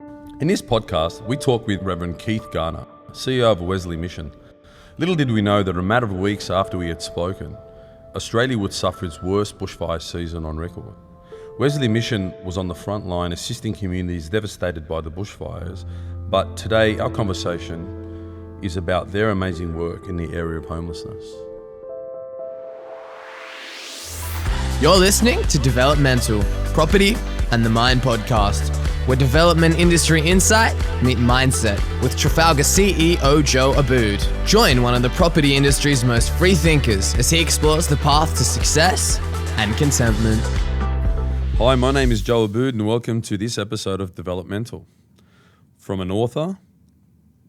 In this podcast, we talk with Rev Keith Garner, CEO of Wesley Mission. Little did we know that a matter of weeks after we had spoken, Australia would suffer its worst bushfire season on record. Wesley Mission was on the front line assisting communities devastated by the bushfires, but today our conversation is about their amazing work in the area of homelessness. You're listening to Developmental, Property and the Mind podcast, where development industry insight meet mindset with Trafalgar CEO Joe Aboud. Join one of the property industry's most free thinkers as he explores the path to success and contentment. Hi, my name is Joe Aboud and welcome to this episode of Developmental. From an author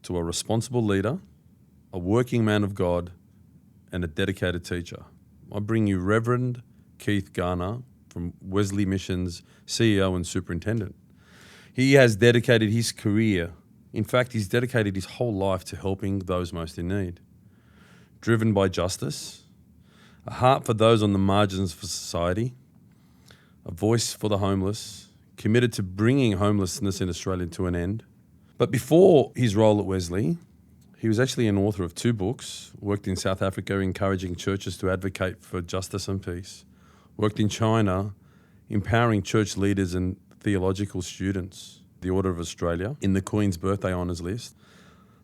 to a responsible leader, a working man of God and a dedicated teacher, I bring you Reverend Keith Garner from Wesley Mission's CEO and Superintendent. He has dedicated his career, in fact, he's dedicated his whole life to helping those most in need. Driven by justice, a heart for those on the margins of society, a voice for the homeless, committed to bringing homelessness in Australia to an end. But before his role at Wesley, he was actually an author of 2 books, worked in South Africa encouraging churches to advocate for justice and peace, worked in China empowering church leaders and theological students, the Order of Australia, in the Queen's Birthday Honours list,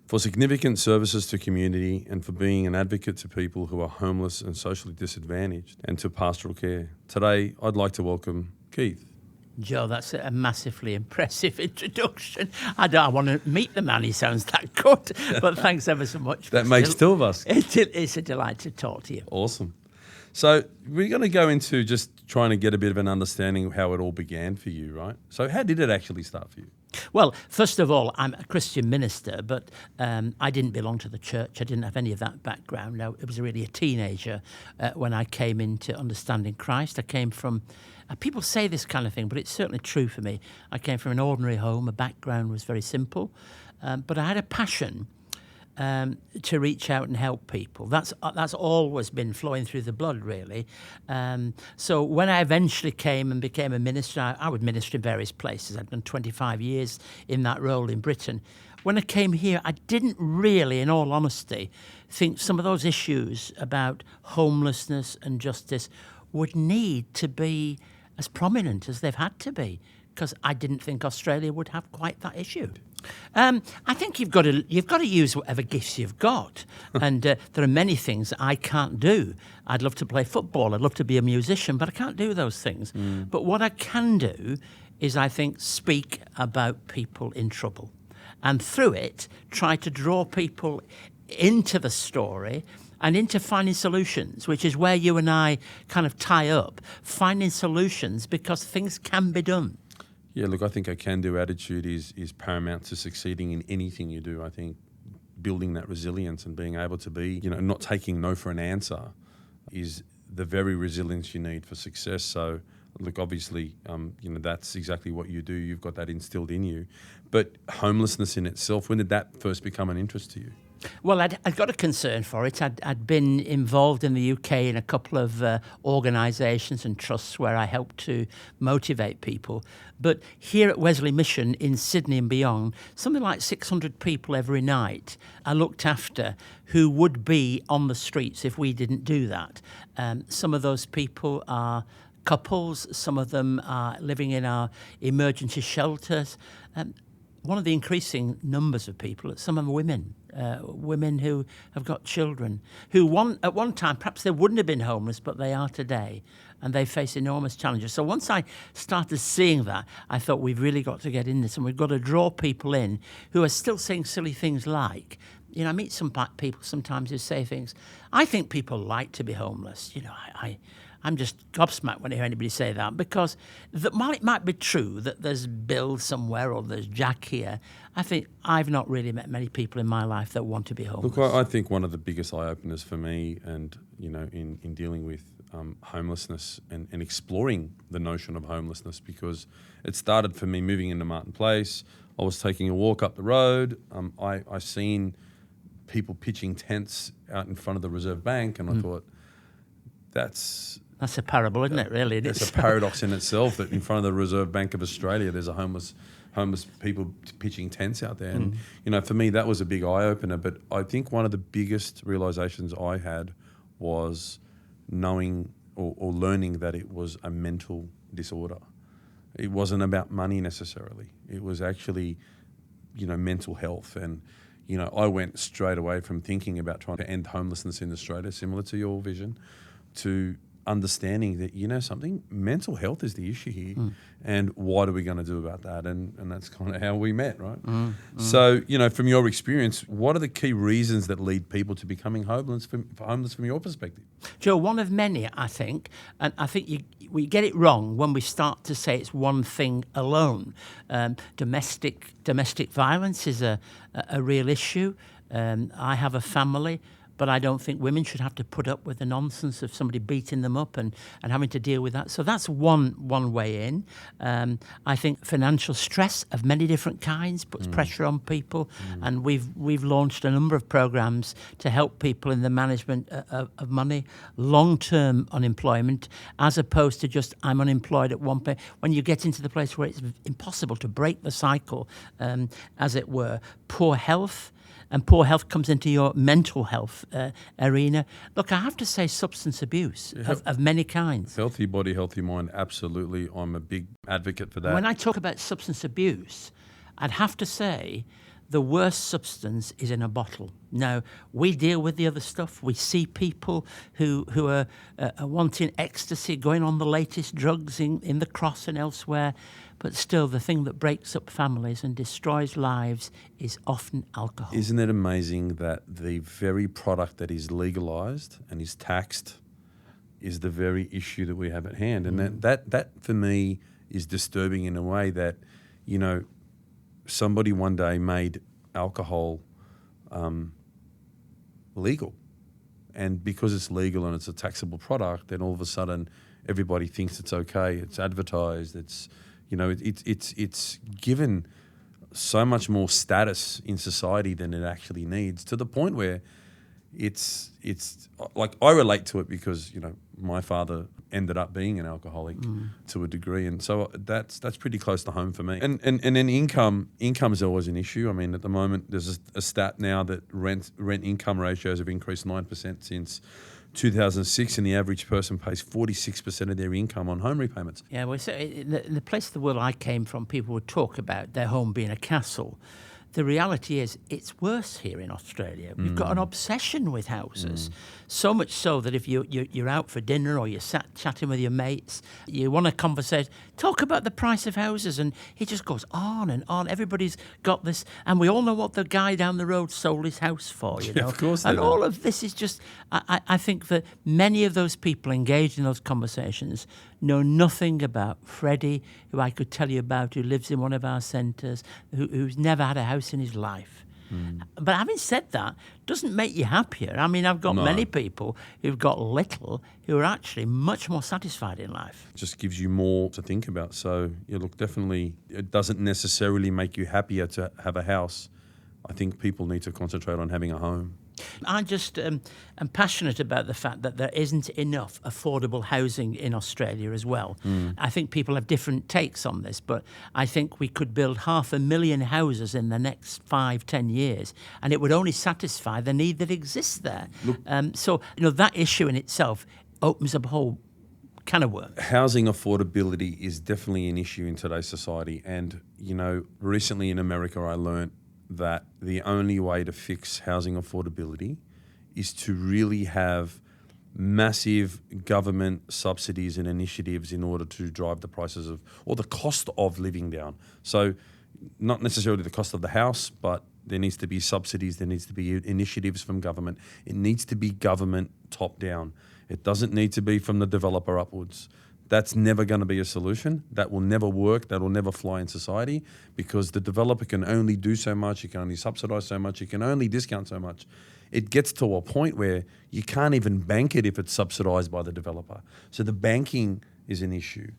for significant services to community and for being an advocate to people who are homeless and socially disadvantaged and to pastoral care. Today, I'd like to welcome Keith. Joe, that's a massively impressive introduction. I want to meet the man, he sounds that good, but thanks ever so much. That makes 2 of us. It's a delight to talk to you. Awesome. So we're going to go into just trying to get a bit of an understanding of how it all began for you, right? So how did it actually start for you? Well, first of all, I'm a Christian minister, but I didn't belong to the church. I didn't have any of that background. Now, it was really a teenager when I came into understanding Christ. I came from, people say this kind of thing, but it's certainly true for me. I came from an ordinary home. My background was very simple, but I had a passion to reach out and help people. That's always been flowing through the blood, really. So when I eventually came and became a minister, I would minister in various places. I'd done 25 years in that role in Britain. When I came here, I didn't really, in all honesty, think some of those issues about homelessness and justice would need to be as prominent as they've had to be, because I didn't think Australia would have quite that issue. I think you've got to use whatever gifts you've got, and there are many things that I can't do. I'd love to play football, I'd love to be a musician, but I can't do those things. But what I can do is, I think, speak about people in trouble, and through it try to draw people into the story and into finding solutions, which is where you and I kind of tie up, finding solutions because things can be done. Yeah, look, I think a can-do attitude is paramount to succeeding in anything you do. I think building that resilience and being able to be, not taking no for an answer is the very resilience you need for success. So, look, obviously, that's exactly what you do. You've got that instilled in you. But homelessness in itself, when did that first become an interest to you? Well, I'd got a concern for it. I'd been involved in the UK in a couple of organisations and trusts where I helped to motivate people. But here at Wesley Mission in Sydney and beyond, something like 600 people every night I looked after who would be on the streets if we didn't do that. Some of those people are couples, some of them are living in our emergency shelters. One of the increasing numbers of people, some are women. Women who have got children, who at one time, perhaps they wouldn't have been homeless, but they are today, and they face enormous challenges. So once I started seeing that, I thought we've really got to get in this, and we've got to draw people in who are still saying silly things like, I meet some people sometimes who say things, I think people like to be homeless. I'm just gobsmacked when I hear anybody say that, because while it might be true that there's Bill somewhere or there's Jack here, I think I've not really met many people in my life that want to be homeless. Look, I think one of the biggest eye-openers for me and, in dealing with homelessness and exploring the notion of homelessness, because it started for me moving into Martin Place. I was taking a walk up the road. I seen people pitching tents out in front of the Reserve Bank, and I thought, that's a parable, isn't it, really? It's a paradox in itself that in front of the Reserve Bank of Australia there's a homeless homeless people pitching tents out there. And, for me, that was a big eye-opener. But I think one of the biggest realizations I had was knowing or learning that it was a mental disorder. It wasn't about money necessarily. It was actually, mental health. And, I went straight away from thinking about trying to end homelessness in Australia, similar to your vision, to understanding that, something, mental health is the issue here. And what are we going to do about that? And that's kind of how we met, right? So, from your experience, what are the key reasons that lead people to becoming homeless from your perspective? Joe, one of many, I think, and I think we get it wrong when we start to say it's one thing alone. Domestic violence is a real issue. I have a family, but I don't think women should have to put up with the nonsense of somebody beating them up and having to deal with that. So that's one way in. I think financial stress of many different kinds puts pressure on people, and we've launched a number of programs to help people in the management of money, long-term unemployment, as opposed to just I'm unemployed at one point. When you get into the place where it's impossible to break the cycle, as it were, poor health. And poor health comes into your mental health arena. Look, I have to say substance abuse of many kinds. Healthy body, healthy mind, absolutely. I'm a big advocate for that. When I talk about substance abuse, I'd have to say the worst substance is in a bottle. Now, we deal with the other stuff. We see people who are wanting ecstasy, going on the latest drugs in the Cross and elsewhere. But still, the thing that breaks up families and destroys lives is often alcohol. Isn't it amazing that the very product that is legalised and is taxed is the very issue that we have at hand? And that for me is disturbing in a way that, somebody one day made alcohol legal. And because it's legal and it's a taxable product, then all of a sudden everybody thinks it's okay. It's advertised. It's given so much more status in society than it actually needs, to the point where it's like, I relate to it because, my father ended up being an alcoholic to a degree. And so that's pretty close to home for me. And then income is always an issue. I mean, at the moment, there's a stat now that rent income ratios have increased 9% since 2006, and the average person pays 46% of their income on home repayments. Yeah, well, so in the place of the world I came from, people would talk about their home being a castle. The reality is it's worse here in Australia. We've got an obsession with houses, so much so that if you're out for dinner or you're sat chatting with your mates, you want a conversation, talk about the price of houses, and it just goes on and on. Everybody's got this, and we all know what the guy down the road sold his house for, you know. Yeah, of course they and do. all of this is just, I think that many of those people engaged in those conversations know nothing about Freddie, who I could tell you about, who lives in one of our centres, who's never had a house in his life. But having said that, doesn't make you happier. I mean, I've got many people who've got little who are actually much more satisfied in life. It just gives you more to think about. So, yeah, look, definitely it doesn't necessarily make you happier to have a house. I think people need to concentrate on having a home. I just am passionate about the fact that there isn't enough affordable housing in Australia as well. I think people have different takes on this, but I think we could build 500,000 houses in the next 5-10 years, and it would only satisfy the need that exists there. So, that issue in itself opens up a whole can of worms. Housing affordability is definitely an issue in today's society. And, recently in America, I learnt that the only way to fix housing affordability is to really have massive government subsidies and initiatives in order to drive the prices of, or the cost of living down. So not necessarily the cost of the house, but there needs to be subsidies, there needs to be initiatives from government. It needs to be government top down. It doesn't need to be from the developer upwards. That's never going to be a solution. That will never work. That will never fly in society, because the developer can only do so much. You can only subsidise so much. You can only discount so much. It gets to a point where you can't even bank it if it's subsidised by the developer. So the banking is an issue.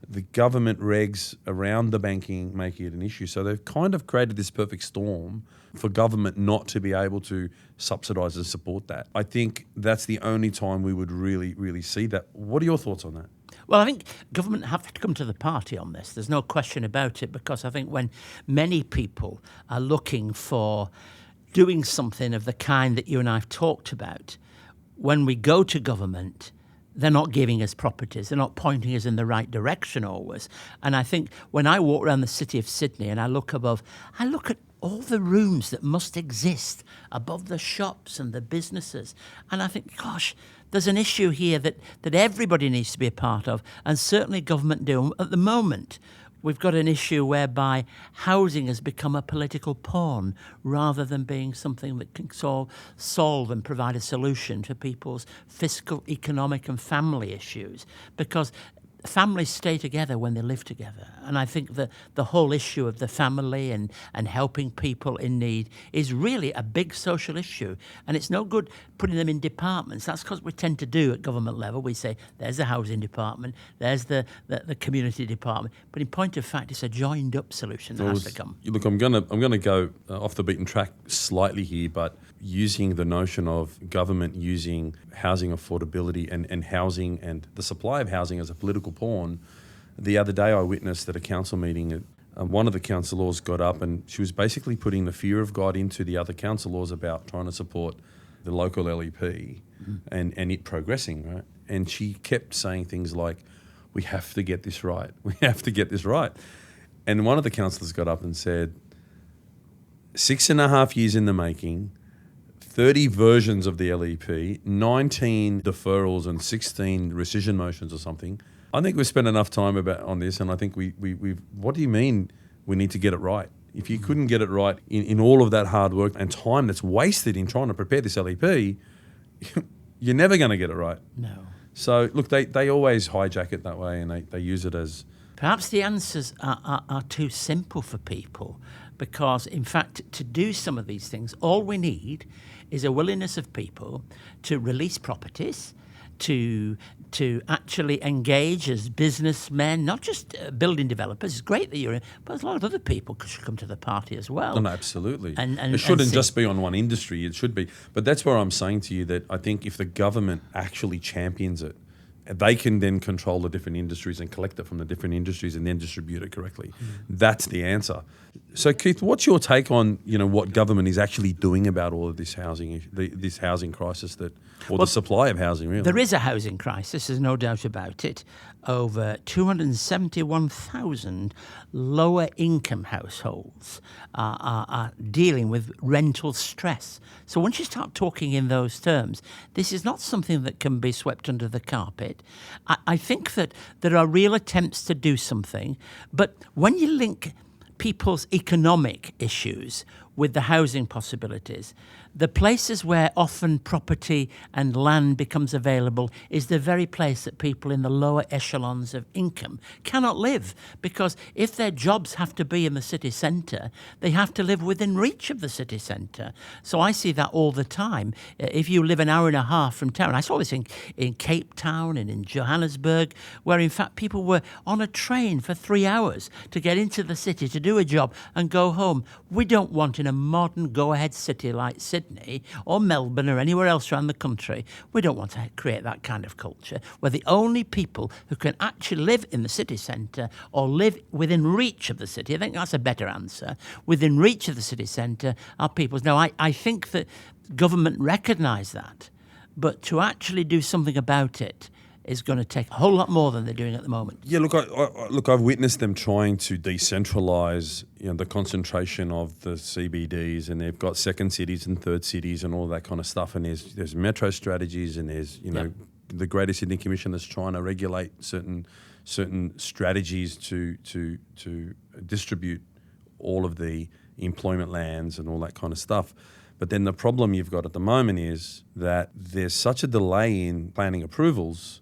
The government regs around the banking make it an issue. So they've kind of created this perfect storm for government not to be able to subsidise and support that. I think that's the only time we would really, really see that. What are your thoughts on that? Well, I think government have to come to the party on this. There's no question about it, because I think when many people are looking for doing something of the kind that you and I have talked about, when we go to government, they're not giving us properties. They're not pointing us in the right direction always. And I think when I walk around the city of Sydney and I look above, I look at all the rooms that must exist above the shops and the businesses. And I think, gosh, there's an issue here that everybody needs to be a part of, and certainly government do. At the moment, we've got an issue whereby housing has become a political pawn rather than being something that can solve and provide a solution to people's fiscal, economic and family issues, because families stay together when they live together. And I think that the whole issue of the family and helping people in need is really a big social issue. And it's no good putting them in departments. That's because we tend to do at government level. We say, there's the housing department, there's the community department. But in point of fact, it's a joined up solution that has to come. Look, I'm gonna go off the beaten track slightly here, but using the notion of government using housing affordability and housing and the supply of housing as a political pawn. The other day I witnessed at a council meeting, one of the councillors got up and she was basically putting the fear of God into the other councillors about trying to support the local LEP and it progressing, right? And she kept saying things like, we have to get this right. We have to get this right. And one of the councillors got up and said, 6.5 years in the making, 30 versions of the LEP, 19 deferrals and 16 rescission motions or something. I think we've spent enough time on this, and I think we've. What do you mean we need to get it right? If you couldn't get it right in all of that hard work and time that's wasted in trying to prepare this LEP, you're never going to get it right. No. So, look, they always hijack it that way, and they use it as... Perhaps the answers are too simple for people, because, in fact, to do some of these things, all we need is a willingness of people to release properties, to actually engage as businessmen, not just building developers. It's great that you're in, but there's a lot of other people should come to the party as well. No, absolutely. And it shouldn't just be on one industry. It should be. But that's where I'm saying to you that I think if the government actually champions it, they can then control the different industries and collect it from the different industries and then distribute it correctly. That's the answer. So, Keith, what's your take on what government is actually doing about all of this housing crisis the supply of housing, really? There is a housing crisis, there's no doubt about it. Over 271,000 lower income households are dealing with rental stress. So once you start talking in those terms, this is not something that can be swept under the carpet. I think that there are real attempts to do something, but when you link people's economic issues with the housing possibilities, the places where often property and land becomes available is the very place that people in the lower echelons of income cannot live, because if their jobs have to be in the city centre, they have to live within reach of the city centre. So I see that all the time. If you live an hour and a half from town, I saw this in Cape Town and in Johannesburg, where in fact people were on a train for 3 hours to get into the city to do a job and go home. We don't want in a modern go-ahead city like Sydney or Melbourne or anywhere else around the country, we don't want to create that kind of culture where the only people who can actually live in the city centre or live within reach of the city, I think that's a better answer, within reach of the city centre are people. Now, I think that government recognise that, but to actually do something about it is going to take a whole lot more than they're doing at the moment. Yeah, look, I've witnessed them trying to decentralise, the concentration of the CBDs, and they've got second cities and third cities and all that kind of stuff. And there's metro strategies, and there's the Greater Sydney Commission that's trying to regulate certain strategies to distribute all of the employment lands and all that kind of stuff. But then the problem you've got at the moment is that there's such a delay in planning approvals.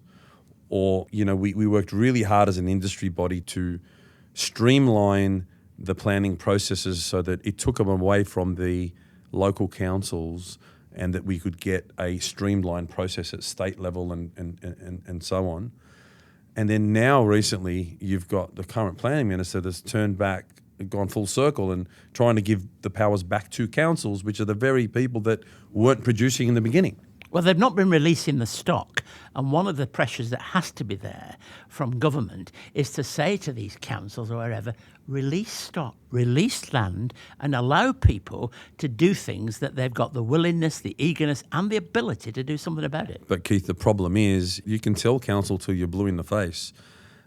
Or, we worked really hard as an industry body to streamline the planning processes so that it took them away from the local councils, and that we could get a streamlined process at state level and so on. And then now recently you've got the current planning minister that's turned back, gone full circle and trying to give the powers back to councils, which are the very people that weren't producing in the beginning. Well, they've not been releasing the stock. And one of the pressures that has to be there from government is to say to these councils or wherever, release stock, release land, and allow people to do things that they've got the willingness, the eagerness, and the ability to do something about it. But Keith, the problem is you can tell council till you're blue in the face.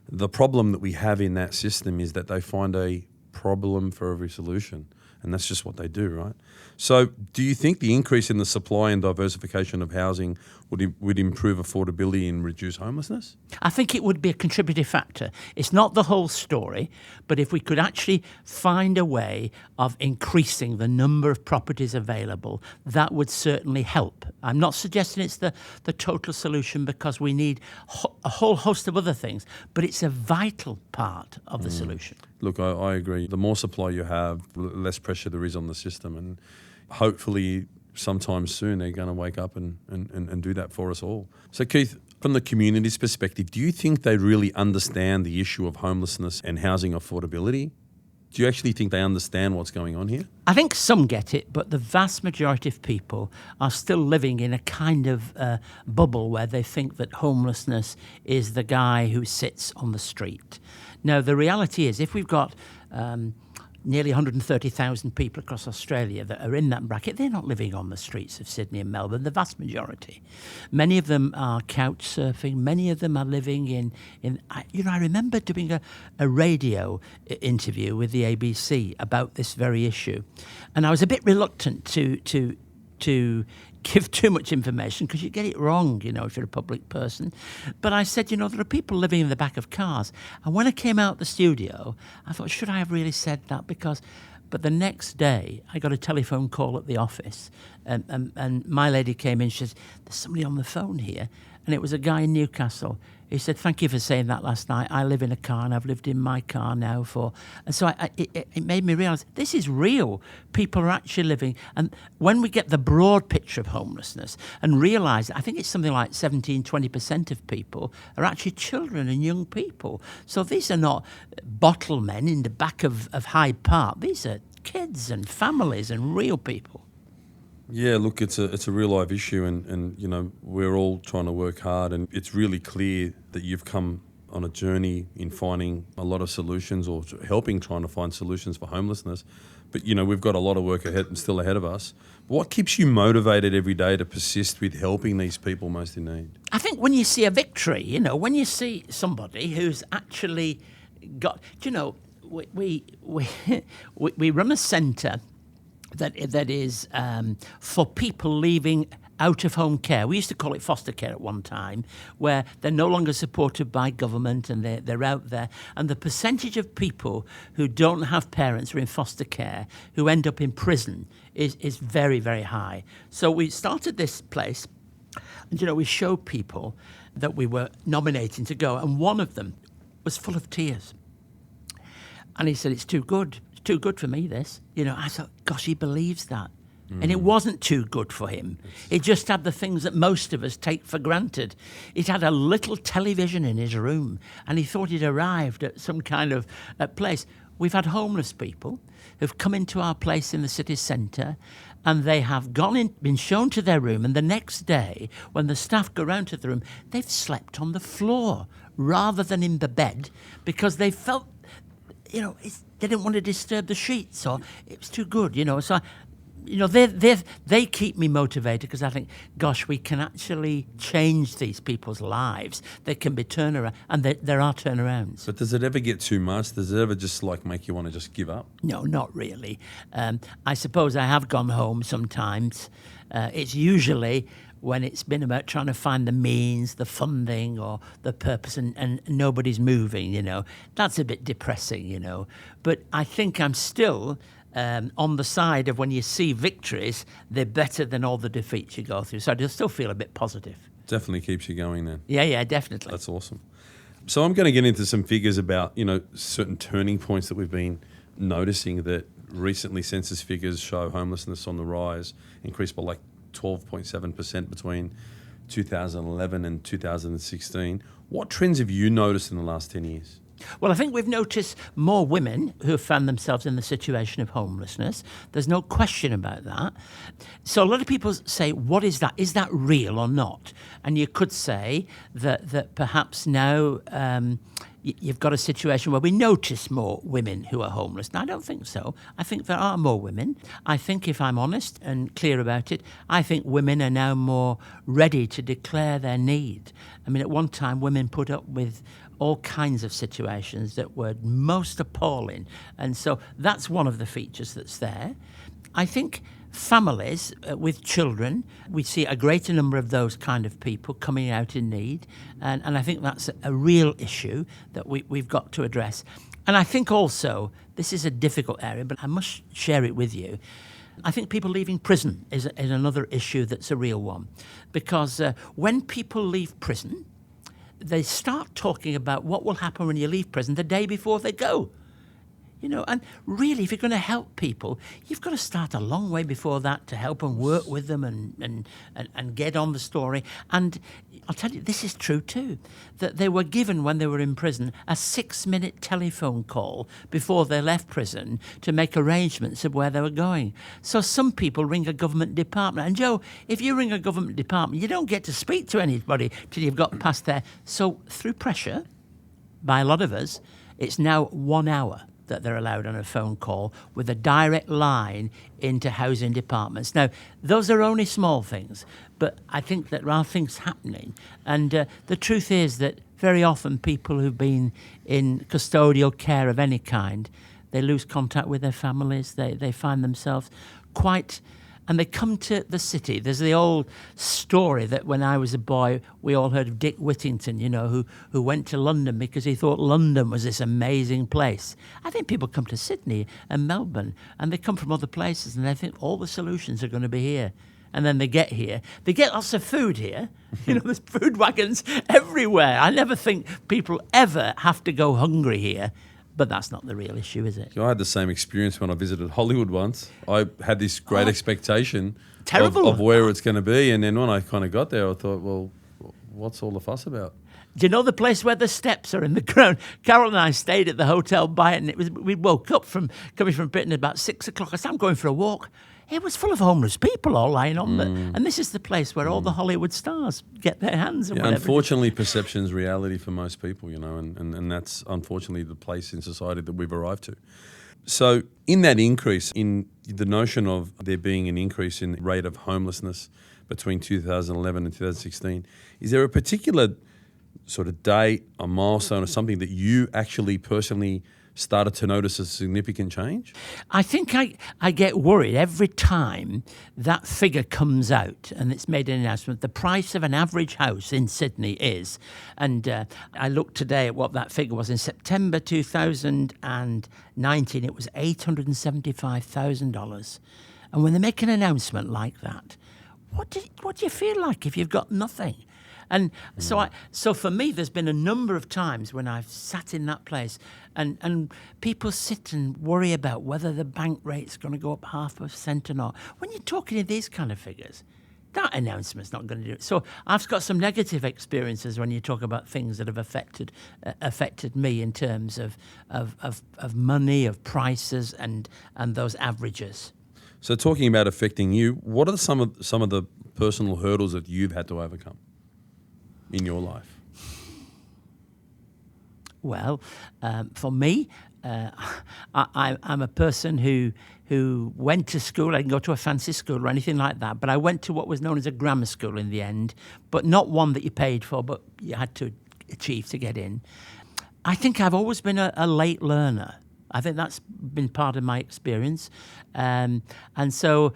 The problem that we have in that system is that they find a problem for every solution. And that's just what they do, right? So do you think the increase in the supply and diversification of housing would improve affordability and reduce homelessness? I think it would be a contributing factor. It's not the whole story, but if we could actually find a way of increasing the number of properties available, that would certainly help. I'm not suggesting it's the total solution because we need a whole host of other things, but it's a vital part of the solution. Look, I agree. The more supply you have, the less pressure there is on the system. And hopefully sometime soon they're going to wake up and do that for us all. So Keith, from the community's perspective, do you think they really understand the issue of homelessness and housing affordability? Do you actually think they understand what's going on here? I think some get it, but the vast majority of people are still living in a kind of bubble where they think that homelessness is the guy who sits on the street. Now, the reality is if we've got nearly 130,000 people across Australia that are in that bracket, they're not living on the streets of Sydney and Melbourne, the vast majority. Many of them are couch surfing. Many of them are living in I remember doing a radio interview with the ABC about this very issue. And I was a bit reluctant to give too much information because you get it wrong, if you're a public person. But I said, there are people living in the back of cars. And when I came out the studio, I thought, should I have really said that? But the next day, I got a telephone call at the office. And my lady came in, she said, there's somebody on the phone here. And it was a guy in Newcastle. He said, thank you for saying that last night. I live in a car and I've lived in my car now for... And so it made me realise this is real. People are actually living... And when we get the broad picture of homelessness and realise, I think it's something like 17-20% of people are actually children and young people. So these are not bottle men in the back of Hyde Park. These are kids and families and real people. Yeah, look, it's a real life issue, and we're all trying to work hard, and it's really clear that you've come on a journey in finding a lot of solutions or trying to find solutions for homelessness. But we've got a lot of work still ahead of us. What keeps you motivated every day to persist with helping these people most in need? I think when you see a victory, when you see somebody who's actually got, we run a centre that is for people leaving out-of-home care. We used to call it foster care at one time, where they're no longer supported by government and they're out there. And the percentage of people who don't have parents or in foster care who end up in prison is very, very high. So we started this place, and we showed people that we were nominating to go, and one of them was full of tears. And he said, it's too good. It's too good for me, this. I thought, gosh, he believes that. And it wasn't too good for him. It just had the things that most of us take for granted. It had a little television in his room, and he thought he'd arrived at some kind of place. We've had homeless people who've come into our place in the city centre, and they have been shown to their room, and the next day, when the staff go round to the room, they've slept on the floor rather than in the bed because they felt, they didn't want to disturb the sheets, or it was too good, So, they keep me motivated because I think, gosh, we can actually change these people's lives. There can be turnaround, and there are turnarounds. But does it ever get too much? Does it ever just make you want to just give up? No, not really. I suppose I have gone home sometimes. It's usually when it's been about trying to find the means, the funding, or the purpose, and nobody's moving, That's a bit depressing, But I think I'm still... on the side of when you see victories, they're better than all the defeats you go through. So I still feel a bit positive. Definitely keeps you going then. Yeah, definitely. That's awesome. So I'm going to get into some figures about, certain turning points that we've been noticing that recently census figures show homelessness on the rise, increased by 12.7% between 2011 and 2016. What trends have you noticed in the last 10 years? Well, I think we've noticed more women who have found themselves in the situation of homelessness. There's no question about that. So a lot of people say, what is that? Is that real or not? And you could say that perhaps now you've got a situation where we notice more women who are homeless. Now, I don't think so. I think there are more women. I think, if I'm honest and clear about it, I think women are now more ready to declare their need. I mean, at one time, women put up with all kinds of situations that were most appalling. And so that's one of the features that's there. I think families with children, we see a greater number of those kind of people coming out in need. And I think that's a real issue that we've got to address. And I think also, this is a difficult area, but I must share it with you. I think people leaving prison is another issue that's a real one. Because when people leave prison, they start talking about what will happen when you leave prison the day before they go. You know, and really, if you're going to help people, you've got to start a long way before that to help and work with them and get on the story. And I'll tell you, this is true too, that they were given, when they were in prison, a 6-minute telephone call before they left prison to make arrangements of where they were going. So some people ring a government department. And Joe, if you ring a government department, you don't get to speak to anybody till you've got past there. So through pressure, by a lot of us, it's now 1 hour that they're allowed on a phone call with a direct line into housing departments. Now, those are only small things, but I think that there are things happening. And the truth is that very often people who've been in custodial care of any kind, they lose contact with their families. They find themselves quite... And they come to the city. There's the old story that when I was a boy, we all heard of Dick Whittington, you know, who went to London because he thought London was this amazing place. I think people come to Sydney and Melbourne, and they come from other places, and they think all the solutions are going to be here. And then they get here. They get lots of food here. You know, there's food wagons everywhere. I never think people ever have to go hungry here. But that's not the real issue, is it? I had the same experience when I visited Hollywood once. I had this great expectation of where it's going to be. And then when I kind of got there, I thought, well, what's all the fuss about? Do you know the place where the steps are in the ground? Carol and I stayed at the Hotel Byron. We woke up from coming from Britain at about 6 o'clock. I said, I'm going for a walk. It was full of homeless people all lying on there. And this is the place where all the Hollywood stars get their hands and whatever. Unfortunately, perception's reality for most people, you know, and that's unfortunately the place in society that we've arrived to. So in that increase, in the notion of there being an increase in the rate of homelessness between 2011 and 2016, is there a particular sort of date, a milestone or something that you actually personally started to notice a significant change? I think I get worried every time that figure comes out and it's made an announcement. The price of an average house in Sydney is, and I looked today at what that figure was. In September 2019, it was $875,000. And when they make an announcement like that, what do you feel like if you've got nothing? And so for me, there's been a number of times when I've sat in that place and people sit and worry about whether the bank rate's going to go up 0.5% or not. When you're talking in these kind of figures, that announcement's not going to do it. So I've got some negative experiences when you talk about things that have affected me in terms of money, of prices, and those averages. So talking about affecting you, what are some of the personal hurdles that you've had to overcome in your life? Well, for me, I'm a person who went to school. I didn't go to a fancy school or anything like that, but I went to what was known as a grammar school in the end, but not one that you paid for, but you had to achieve to get in. I think I've always been a late learner. I think that's been part of my experience. And so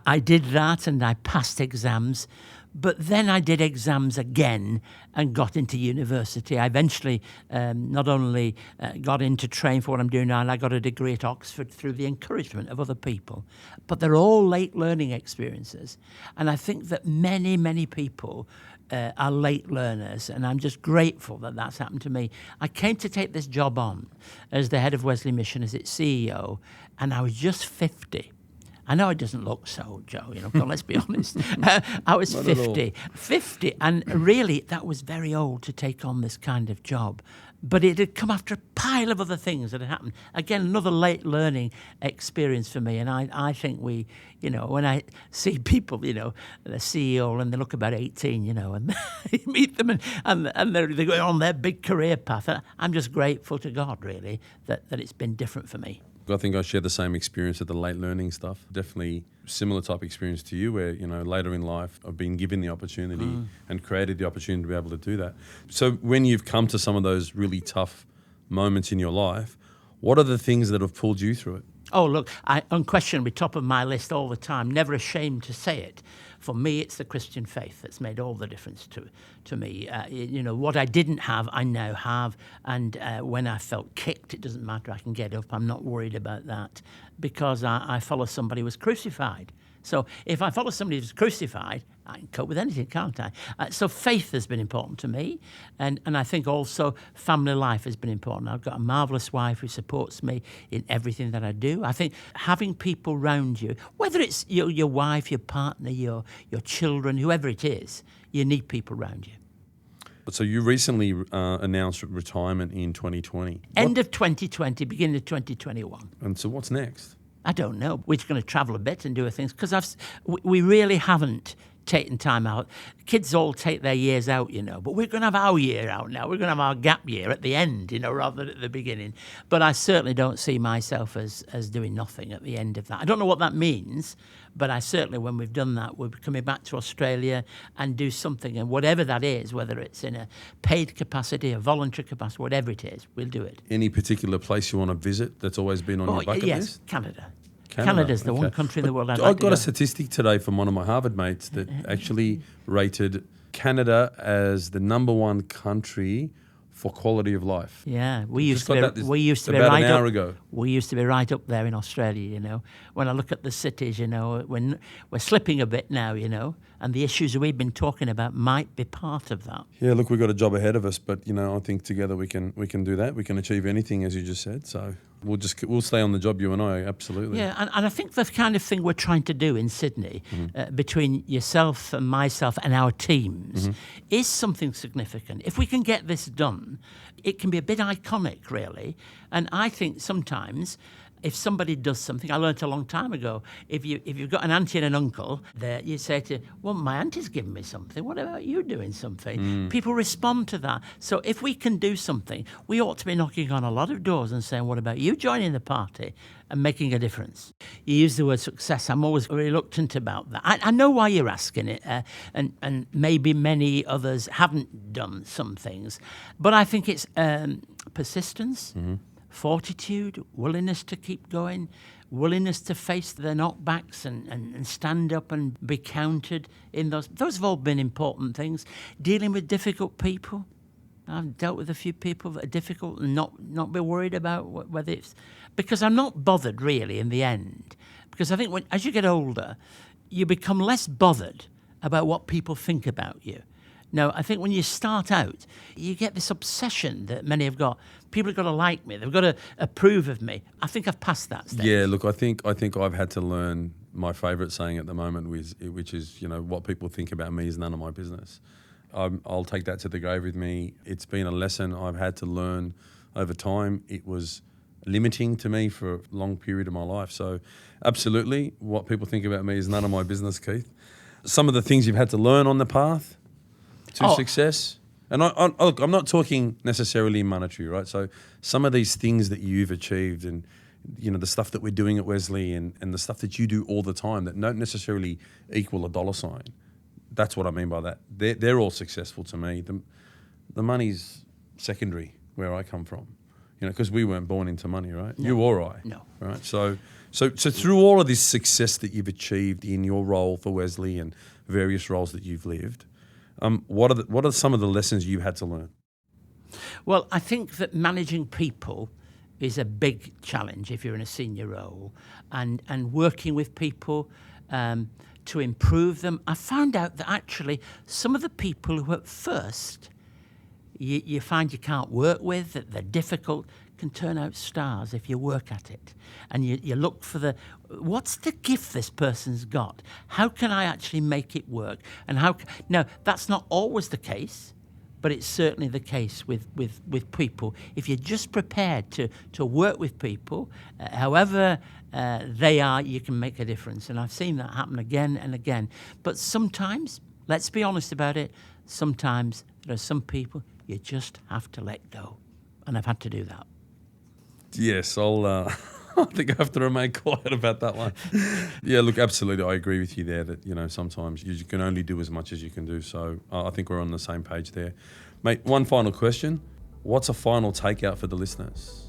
I did that and I passed exams. But then I did exams again and got into university. I eventually not only got into train for what I'm doing now, and I got a degree at Oxford through the encouragement of other people. But they're all late learning experiences. And I think that many, many people are late learners, and I'm just grateful that that's happened to me. I came to take this job on as the head of Wesley Mission, as its CEO, and I was just 50. I know it doesn't look so, Joe, but let's be honest. I was 50, and really that was very old to take on this kind of job. But it had come after a pile of other things that had happened. Again, another late learning experience for me. And I think we, when I see people, the CEO, and they look about 18, and you meet them and they're going on their big career path. And I'm just grateful to God, really, that it's been different for me. I think I share the same experience with the late learning stuff. Definitely similar type experience to you where, later in life I've been given the opportunity and created the opportunity to be able to do that. So when you've come to some of those really tough moments in your life, what are the things that have pulled you through it? Oh, look, I unquestionably top of my list all the time, never ashamed to say it. For me, it's the Christian faith that's made all the difference to me. What I didn't have, I now have. And when I felt kicked, it doesn't matter. I can get up. I'm not worried about that because I follow somebody who was crucified. So if I follow somebody who's crucified, I can cope with anything, can't I? So faith has been important to me. And I think also family life has been important. I've got a marvellous wife who supports me in everything that I do. I think having people around you, whether it's your wife, your partner, your children, whoever it is, you need people around you. So you recently announced retirement in 2020. End of 2020, beginning of 2021. And so what's next? I don't know. We're just going to travel a bit and do things because we really haven't taken time out. Kids all take their years out, but we're going to have our year out now. We're going to have our gap year at the end, rather than at the beginning. But I certainly don't see myself as doing nothing at the end of that. I don't know what that means, but I certainly, when we've done that, we'll be coming back to Australia and do something. And whatever that is, whether it's in a paid capacity, a voluntary capacity, whatever it is, we'll do it. Any particular place you want to visit that's always been on your bucket list? Yes, Canada. Canada's the one country in the world I'd like I to got go. a statistic today from one of my Harvard mates that actually rated Canada as the number one country for quality of life. Yeah, we used to about be right up there in Australia. When I look at the cities, when we're slipping a bit now, and the issues we've been talking about might be part of that. Yeah, look, we've got a job ahead of us, but I think together we can do that. We can achieve anything, as you just said. So we'll stay on the job, you and I, absolutely. Yeah, and I think the kind of thing we're trying to do in Sydney, between yourself and myself and our teams, is something significant. If we can get this done, it can be a bit iconic, really. And I think sometimes, if somebody does something, I learnt a long time ago, if you've got an auntie and an uncle there, you say to, well, my auntie's giving me something, what about you doing something? People respond to that. So if we can do something, we ought to be knocking on a lot of doors and saying, what about you joining the party and making a difference? You use the word success. I'm always reluctant about that. I know why you're asking it, and maybe many others haven't done some things, but I think it's persistence, fortitude, willingness to keep going, willingness to face the knockbacks and stand up and be counted in those. Those have all been important things. Dealing with difficult people. I've dealt with a few people that are difficult and not be worried about whether it's... Because I'm not bothered, really, in the end. Because I think as you get older, you become less bothered about what people think about you. Now, I think when you start out, you get this obsession that many have got. People have got to like me. They've got to approve of me. I think I've passed that stage. Yeah, look, I think I've had to learn my favourite saying at the moment, which is, what people think about me is none of my business. I'll take that to the grave with me. It's been a lesson I've had to learn over time. It was limiting to me for a long period of my life. So absolutely, what people think about me is none of my business, Keith. Some of the things you've had to learn on the path to success. And look, I'm not talking necessarily monetary, right? So some of these things that you've achieved and, the stuff that we're doing at Wesley and the stuff that you do all the time that don't necessarily equal a dollar sign. That's what I mean by that. They're all successful to me. The money's secondary where I come from, because we weren't born into money, right? No. You or I. No. Right? So through all of this success that you've achieved in your role for Wesley and various roles that you've lived, what are some of the lessons you had to learn? Well, I think that managing people is a big challenge if you're in a senior role, and working with people to improve them. I found out that actually some of the people who at first you find you can't work with, that they're difficult, can turn out stars if you work at it. And you look for what's the gift this person's got? How can I actually make it work? And now, that's not always the case, but it's certainly the case with people. If you're just prepared to work with people, however they are, you can make a difference. And I've seen that happen again and again. But sometimes, let's be honest about it, sometimes there are some people you just have to let go. And I've had to do that. Yes, I think I have to remain quiet about that one. Yeah, look, absolutely, I agree with you there that, sometimes you can only do as much as you can do. So I think we're on the same page there. Mate, one final question. What's a final takeout for the listeners?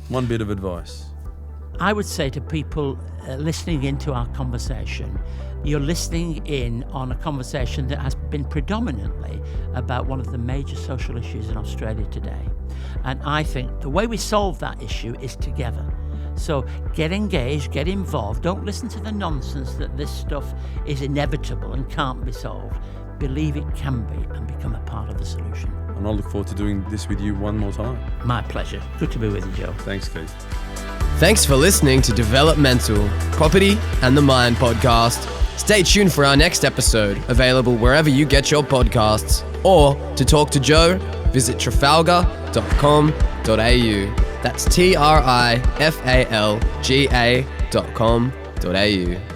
One bit of advice. I would say to people listening into our conversation, you're listening in on a conversation that has been predominantly about one of the major social issues in Australia today. And I think the way we solve that issue is together. So get engaged, get involved. Don't listen to the nonsense that this stuff is inevitable and can't be solved. Believe it can be and become a part of the solution. And I look forward to doing this with you one more time. My pleasure. Good to be with you, Joe. Thanks, Keith. Thanks for listening to Developmental, Property and the Mind podcast. Stay tuned for our next episode, available wherever you get your podcasts. Or to talk to Joe, visit trafalgar.com.au. That's TRIFALGA.com.au.